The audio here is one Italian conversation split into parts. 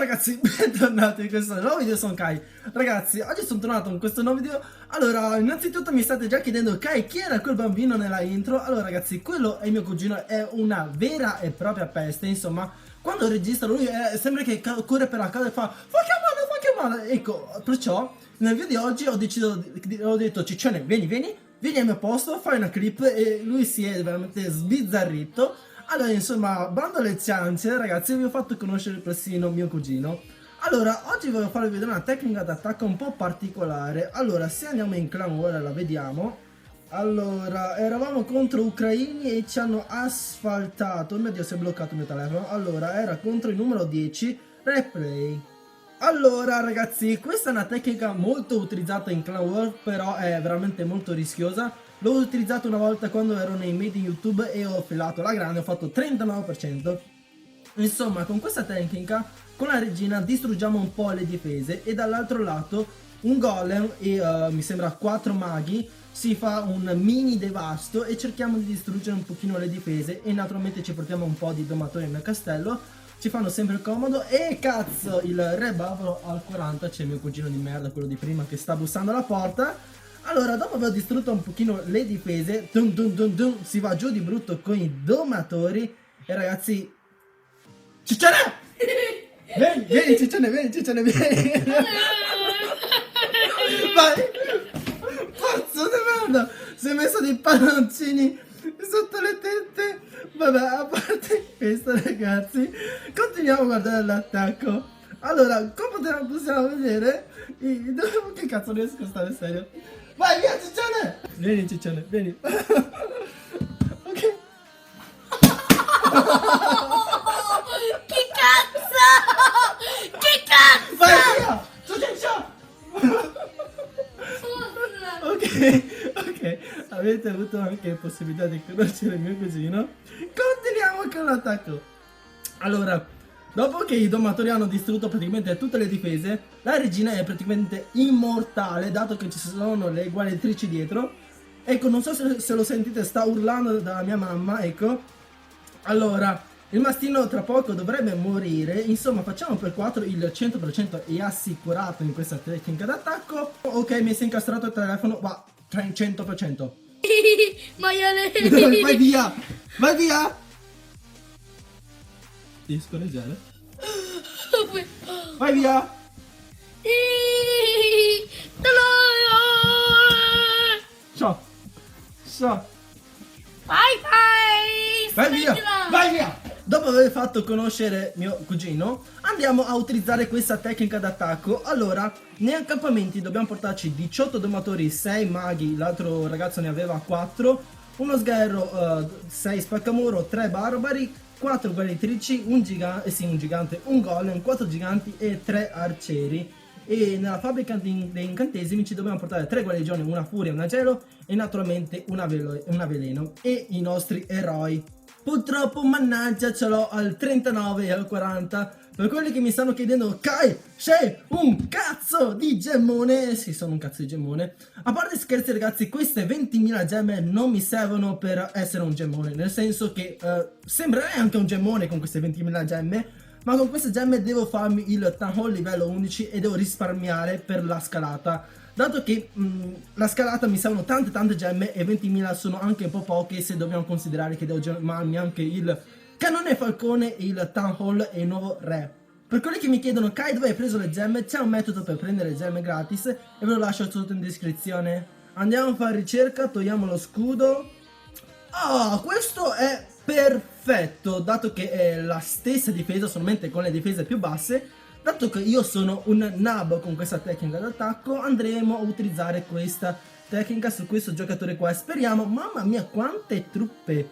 ragazzi, bentornati in questo nuovo video, sono Kai. Ragazzi, oggi sono tornato in questo nuovo video. Allora, innanzitutto mi state già chiedendo: Kai, chi era quel bambino nella intro? Allora ragazzi, quello è mio cugino, è una vera e propria peste. Insomma, quando registro lui sembra che corre per la casa e fa che male. Ecco, perciò nel video di oggi ho detto: Ciccione, vieni al mio posto, fai una clip. E lui si è veramente sbizzarrito. Allora, insomma, bando alle ciance, ragazzi, vi ho fatto conoscere persino mio cugino. Allora, oggi voglio farvi vedere una tecnica d'attacco un po' particolare. Allora, se andiamo in clan ora la vediamo. Allora, eravamo contro ucraini e ci hanno asfaltato. Oh mio Dio, si è bloccato il mio telefono. Allora, era contro il numero 10, replay. Allora ragazzi, questa è una tecnica molto utilizzata in Clan War, però è veramente molto rischiosa. L'ho utilizzata una volta quando ero nei made in YouTube e ho filato la grande, ho fatto 39%. Insomma, con questa tecnica, con la regina distruggiamo un po' le difese e dall'altro lato un golem e mi sembra 4 maghi si fa un mini devasto e cerchiamo di distruggere un pochino le difese e naturalmente ci portiamo un po' di domatori nel castello. Ci fanno sempre comodo. E cazzo, il re bavolo al 40. C'è il mio cugino di merda, quello di prima, che sta bussando alla porta. Allora, dopo aver distrutto un pochino le difese, si va giù di brutto con i domatori. E ragazzi, Ciccione! Vieni Ciccione, vieni. Vai! Forza di merda! Si è messo dei palloncini sotto le tette. Vabbè, a parte questo ragazzi, continuiamo a guardare l'attacco. Allora, come possiamo vedere che cazzo riesco a stare serio? Vai via Ciccione! Vieni Ciccione, vieni. Ok. Che cazzo! Che cazzo! Vai via! Ciccione! Ok, avete avuto anche la possibilità di conoscere il mio cugino. Continuiamo con l'attacco. Allora, dopo che i domatori hanno distrutto praticamente tutte le difese, la regina è praticamente immortale, dato che ci sono le guaritrici dietro. Ecco, non so se lo sentite, sta urlando dalla mia mamma, ecco. Allora, il mastino tra poco dovrebbe morire. Insomma, facciamo per 4, il 100% è assicurato in questa tecnica d'attacco. Ok, mi si è incastrato il telefono, va, 100%. Maiale! Vai via! Vai via! Ti scorreggere? Vai via! So. Vai via! Vai via! Dopo aver fatto conoscere mio cugino, andiamo a utilizzare questa tecnica d'attacco. Allora, nei accampamenti dobbiamo portarci 18 domatori, 6 maghi, l'altro ragazzo ne aveva 4, uno sgherro, 6 spaccamuro, 3 barbari, 4 guaritrici, un gigante, un golem, 4 giganti e 3 arcieri. E nella fabbrica dei incantesimi ci dobbiamo portare 3 guarigioni, una furia, una gelo e naturalmente una veleno e i nostri eroi. Purtroppo mannaggia ce l'ho al 39 e al 40. Per quelli che mi stanno chiedendo: Kai, sei un cazzo di gemmone? Sì, sono un cazzo di gemmone. A parte scherzi ragazzi, queste 20.000 gemme non mi servono per essere un gemmone, nel senso che sembrerei anche un gemmone con queste 20.000 gemme, ma con queste gemme devo farmi il Town Hall livello 11 e devo risparmiare per la scalata. Dato che la scalata mi servono tante gemme e 20.000 sono anche un po' poche, se dobbiamo considerare che devo gemmarmi anche il cannone falcone, il Town Hall e il nuovo re. Per quelli che mi chiedono: Kai, dove hai preso le gemme? C'è un metodo per prendere le gemme gratis e ve lo lascio sotto in descrizione. Andiamo a fare ricerca, togliamo lo scudo. Ah, questo è perfetto, dato che è la stessa difesa, solamente con le difese più basse. Dato che io sono un nab con questa tecnica d'attacco, andremo a utilizzare questa tecnica su questo giocatore qua. Speriamo, mamma mia quante truppe.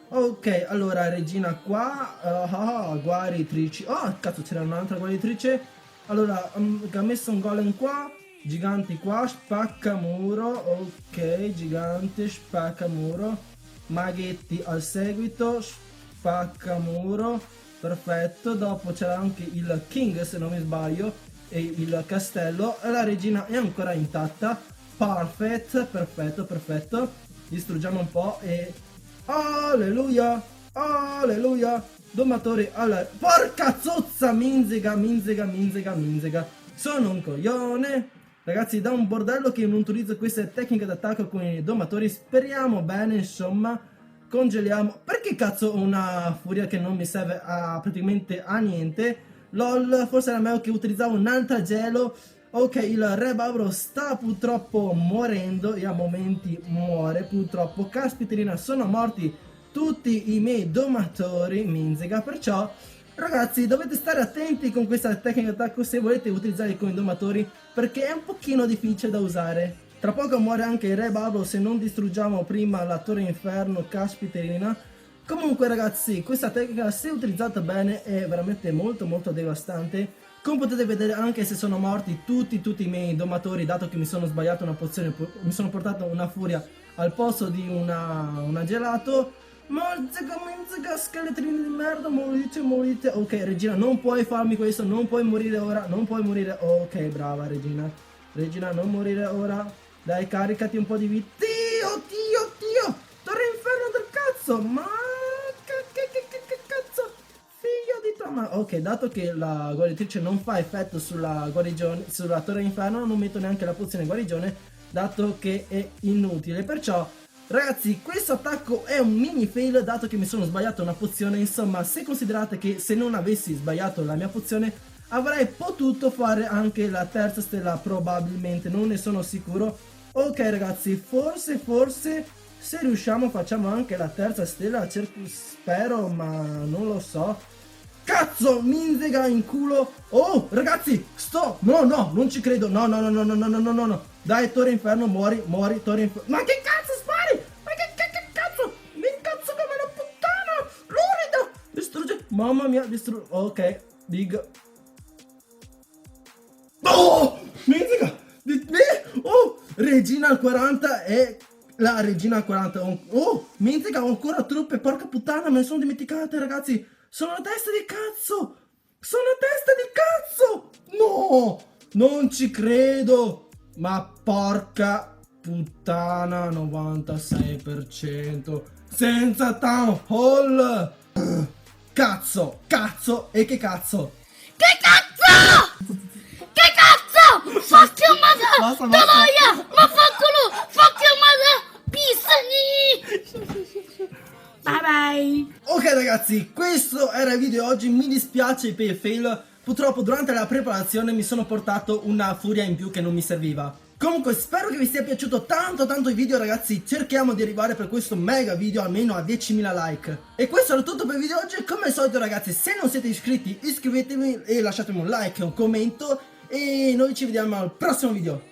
Ok, allora regina qua, guaritrici. Oh cazzo, c'era un'altra guaritrice. Allora, ha messo un golem qua, giganti qua, spaccamuro. Ok, gigante, spaccamuro. Maghetti al seguito, spaccamuro. Perfetto, dopo c'era anche il king se non mi sbaglio e il castello e la regina è ancora intatta. Perfetto. Distruggiamo un po' e alleluia, alleluia. domatori alla... Porca zozza, minziga. Sono un coglione. Ragazzi, da un bordello che non utilizzo queste tecniche d'attacco con i domatori. Speriamo bene, insomma. Congeliamo. Perché cazzo ho una furia che non mi serve praticamente a niente? LOL, forse era meglio che utilizzavo un'altra gelo. Ok, il re Babro sta purtroppo morendo e a momenti muore purtroppo. Caspiterina, sono morti tutti i miei domatori, minziga, perciò ragazzi dovete stare attenti con questa tecnica d'attacco se volete utilizzare con i domatori, perché è un pochino difficile da usare. Tra poco muore anche il re Babro se non distruggiamo prima la torre inferno, caspiterina. Comunque ragazzi, questa tecnica se utilizzata bene è veramente molto devastante. Come potete vedere, anche se sono morti tutti i miei domatori, dato che mi sono sbagliato una pozione, mi sono portato una furia al posto di una gelato. Mozzica, scheletrini di merda, morite. Ok, Regina, non puoi farmi questo, non puoi morire ora, non puoi morire. Ok, brava Regina. Regina, non morire ora. Dai, caricati un po' di vita. Dio. Torre inferno del cazzo. Ma che cazzo. Figlio di tua ma... Ok, dato che la guaritrice non fa effetto sulla guarigione, sulla torre inferno, non metto neanche la pozione guarigione, dato che è inutile. Perciò ragazzi, questo attacco è un mini fail, dato che mi sono sbagliato una pozione. Insomma, se considerate che se non avessi sbagliato la mia pozione avrei potuto fare anche la terza stella, probabilmente, non ne sono sicuro. Ok ragazzi, forse se riusciamo facciamo anche la terza stella, spero, ma non lo so. Cazzo, minziga in culo. Oh ragazzi, no, non ci credo. No. Dai, torre inferno, muori, torre inferno. Ma che cazzo spari? Ma che cazzo? Mi incazzo come una puttana. Lurida. Distrugge. Mamma mia, distrugge. Ok, big. Oh, minziga. Oh, regina al 40 e la regina al 40. Oh, minziga, ho ancora truppe. Porca puttana, me ne sono dimenticate, ragazzi. Sono a testa di cazzo. No, non ci credo. Ma porca puttana, 96% senza town hall. Cazzo e che cazzo. Fuck your mother! Basta. Doloia! Ma faccolo! Fuck your mother! Peace! Bye bye! Ok ragazzi, questo era il video di oggi. Mi dispiace per il fail. Purtroppo durante la preparazione mi sono portato una furia in più che non mi serviva. Comunque spero che vi sia piaciuto tanto il video ragazzi. Cerchiamo di arrivare per questo mega video almeno a 10.000 like. E questo era tutto per il video di oggi. Come al solito ragazzi, se non siete iscritti iscrivetevi e lasciatemi un like e un commento. E noi ci vediamo al prossimo video.